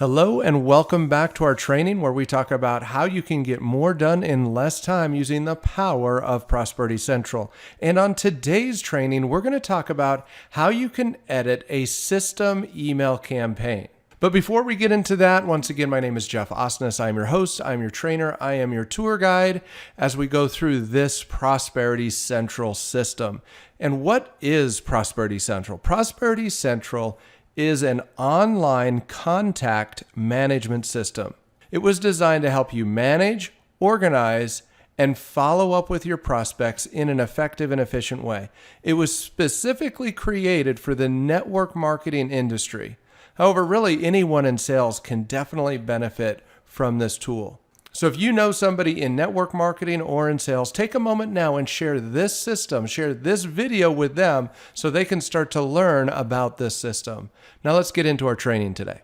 Hello and welcome back to our training where we talk about how you can get more done in less time using the power of Prosperity Central. And on today's training, we're going to talk about how you can edit a system email campaign. But before we get into that, once again, my name is Jeff Osnes. I'm your host, I'm your trainer, I am your tour guide as we go through this Prosperity Central system. And what is Prosperity Central? Prosperity Central is an online contact management system. It was designed to help you manage, organize, and follow up with your prospects in an effective and efficient way. It was specifically created for the network marketing industry. However, really anyone in sales can definitely benefit from this tool. So if you know somebody in network marketing or in sales, take a moment now and share this system, share this video with them so they can start to learn about this system. Now let's get into our training today.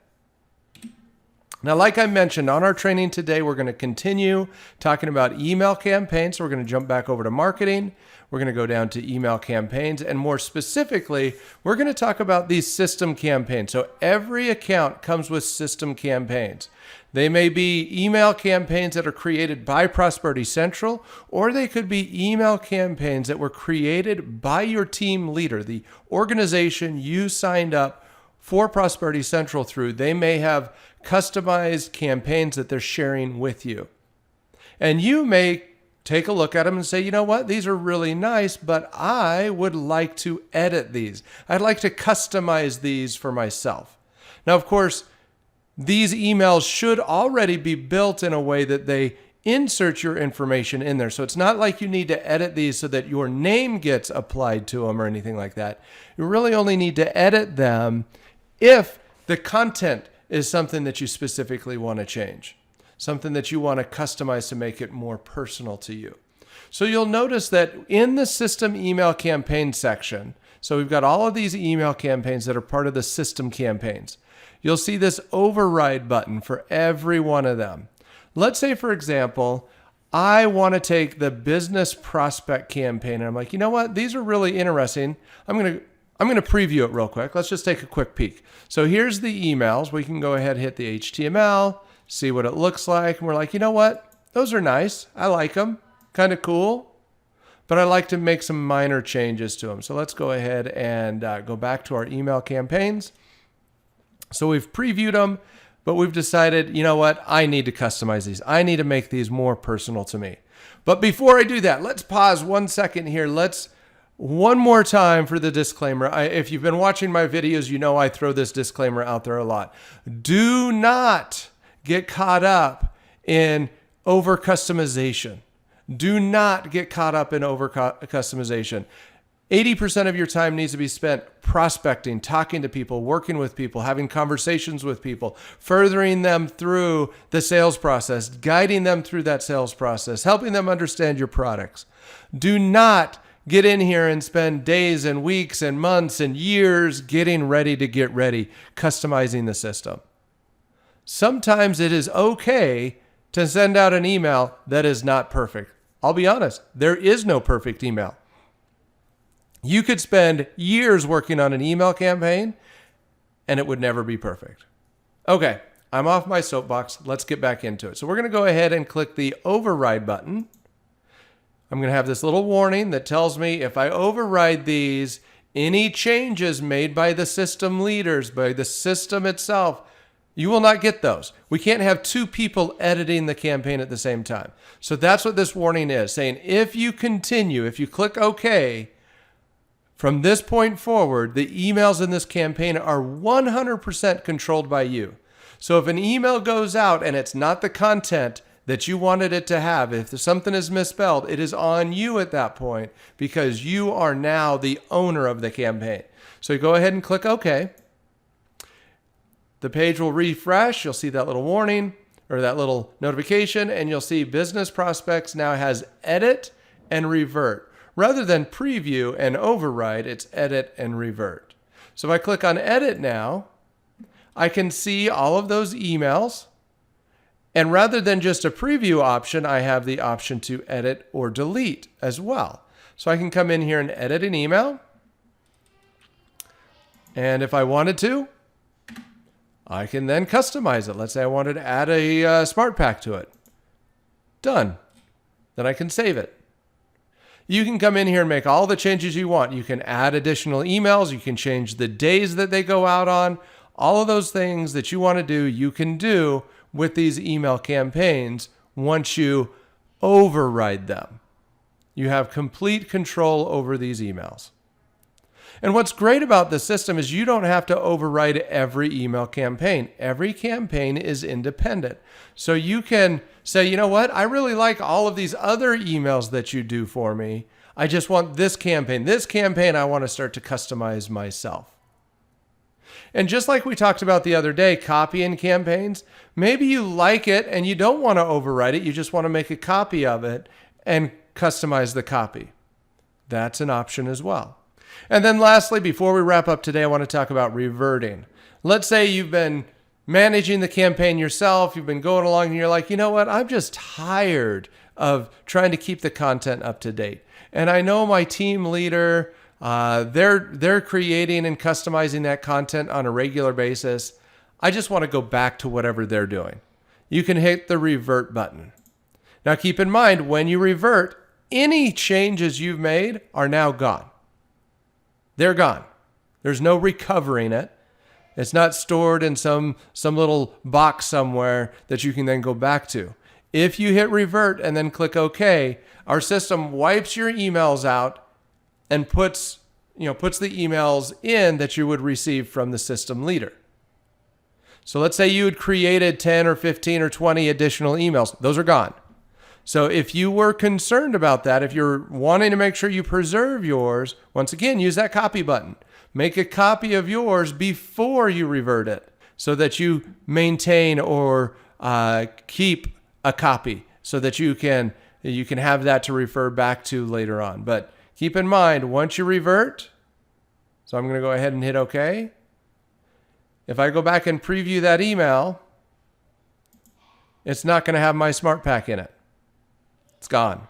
Now, like I mentioned, on our training today, we're going to continue talking about email campaigns. So we're going to jump back over to marketing. We're going to go down to email campaigns. And more specifically, we're going to talk about these system campaigns. So every account comes with system campaigns. They may be email campaigns that are created by Prosperity Central, or they could be email campaigns that were created by your team leader, the organization you signed up for Prosperity Central through. They may have customized campaigns that they're sharing with you. And you may take a look at them and say, you know what, these are really nice, but I would like to edit these. I'd like to customize these for myself. Now, of course, these emails should already be built in a way that they insert your information in there. So it's not like you need to edit these so that your name gets applied to them or anything like that. You really only need to edit them if the content is something that you specifically want to change, something that you want to customize to make it more personal to you. So you'll notice that in the system email campaign section, so we've got all of these email campaigns that are part of the system campaigns. You'll see this override button for every one of them. Let's say, for example, I want to take the business prospect campaign and I'm like, you know what? These are really interesting. I'm going to preview it real quick. Let's just take a quick peek. So here's the emails. We can go ahead and hit the HTML, see what it looks like. And we're like, you know what? Those are nice. I like them. Kind of cool. But I'd like to make some minor changes to them. So let's go ahead and go back to our email campaigns. So we've previewed them, but we've decided, you know what? I need to customize these. I need to make these more personal to me. But before I do that, let's pause 1 second here. One more time for the disclaimer. If you've been watching my videos, you know I throw this disclaimer out there a lot. Do not get caught up in over customization. Do not get caught up in over customization. 80% of your time needs to be spent prospecting, talking to people, working with people, having conversations with people, furthering them through the sales process, guiding them through that sales process, helping them understand your products. Do not get in here and spend days and weeks and months and years getting ready to get ready, customizing the system. Sometimes it is okay to send out an email that is not perfect. I'll be honest, there is no perfect email. You could spend years working on an email campaign and it would never be perfect. Okay, I'm off my soapbox. Let's get back into it. So we're going to go ahead and click the override button. I'm going to have this little warning that tells me if I override these, any changes made by the system leaders, by the system itself, you will not get those. We can't have two people editing the campaign at the same time. So that's what this warning is, saying if you continue, if you click OK, from this point forward, the emails in this campaign are 100% controlled by you. So if an email goes out and it's not the content that you wanted it to have, if something is misspelled, it is on you at that point because you are now the owner of the campaign. So you go ahead and click OK. The page will refresh. You'll see that little warning or that little notification, and you'll see Business Prospects now has edit and revert. Rather than preview and override, it's edit and revert. So if I click on edit now, I can see all of those emails. And rather than just a preview option, I have the option to edit or delete as well. So I can come in here and edit an email. And if I wanted to, I can then customize it. Let's say I wanted to add a smart pack to it. Done. Then I can save it. You can come in here and make all the changes you want. You can add additional emails. You can change the days that they go out on. All of those things that you want to do, you can do with these email campaigns once you override them. You have complete control over these emails. And what's great about the system is you don't have to override every email campaign. Every campaign is independent. So you can say, you know what? I really like all of these other emails that you do for me. I just want this campaign. This campaign I want to start to customize myself. And just like we talked about the other day, copy in campaigns, maybe you like it and you don't want to override it. You just want to make a copy of it and customize the copy. That's an option as well. And then lastly, before we wrap up today, I want to talk about reverting. Let's say you've been managing the campaign yourself. You've been going along and you're like, you know what? I'm just tired of trying to keep the content up to date. And I know my team leader, they're creating and customizing that content on a regular basis. I just want to go back to whatever they're doing. You can hit the revert button. Now keep in mind, when you revert, any changes you've made are now gone. They're gone. There's no recovering it. It's not stored in some little box somewhere that you can then go back to. If you hit revert and then click OK, our system wipes your emails out and puts the emails in that you would receive from the system leader. So let's say you had created 10 or 15 or 20 additional emails. Those are gone. So if you were concerned about that, if you're wanting to make sure you preserve yours, once again, use that copy button. Make a copy of yours before you revert it so that you maintain or keep a copy so that you can have that to refer back to later on. But keep in mind, once you revert, so I'm going to go ahead and hit OK. If I go back and preview that email, it's not going to have my smart pack in it. It's gone.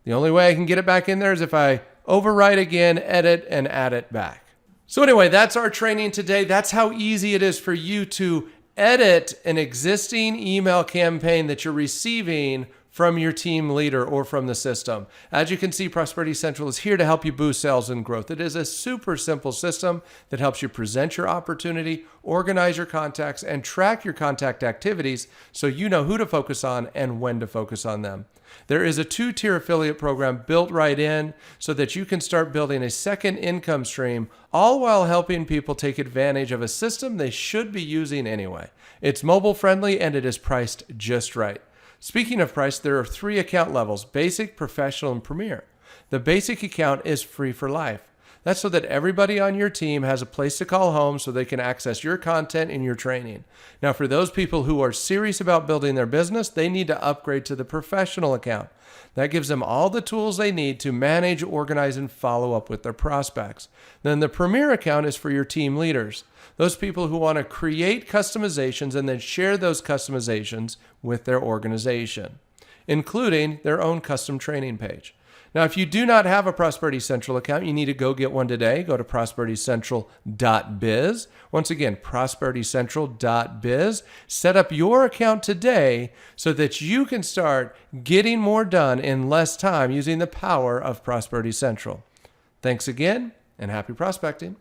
The only way I can get it back in there is if I overwrite again, edit, and add it back. So anyway, that's our training today. That's how easy it is for you to edit an existing email campaign that you're receiving from your team leader or from the system. As you can see, Prosperity Central is here to help you boost sales and growth. It is a super simple system that helps you present your opportunity, organize your contacts, and track your contact activities so you know who to focus on and when to focus on them. There is a 2-tier affiliate program built right in so that you can start building a second income stream, all while helping people take advantage of a system they should be using anyway. It's mobile friendly and it is priced just right. Speaking of price, there are 3 account levels: Basic, Professional, and Premier. The Basic account is free for life. That's so that everybody on your team has a place to call home so they can access your content and your training. Now, for those people who are serious about building their business, they need to upgrade to the Professional account. That gives them all the tools they need to manage, organize, and follow up with their prospects. Then the Premier account is for your team leaders, those people who want to create customizations and then share those customizations with their organization, including their own custom training page. Now, if you do not have a Prosperity Central account, you need to go get one today. Go to prosperitycentral.biz. Once again, prosperitycentral.biz. Set up your account today so that you can start getting more done in less time using the power of Prosperity Central. Thanks again, and happy prospecting.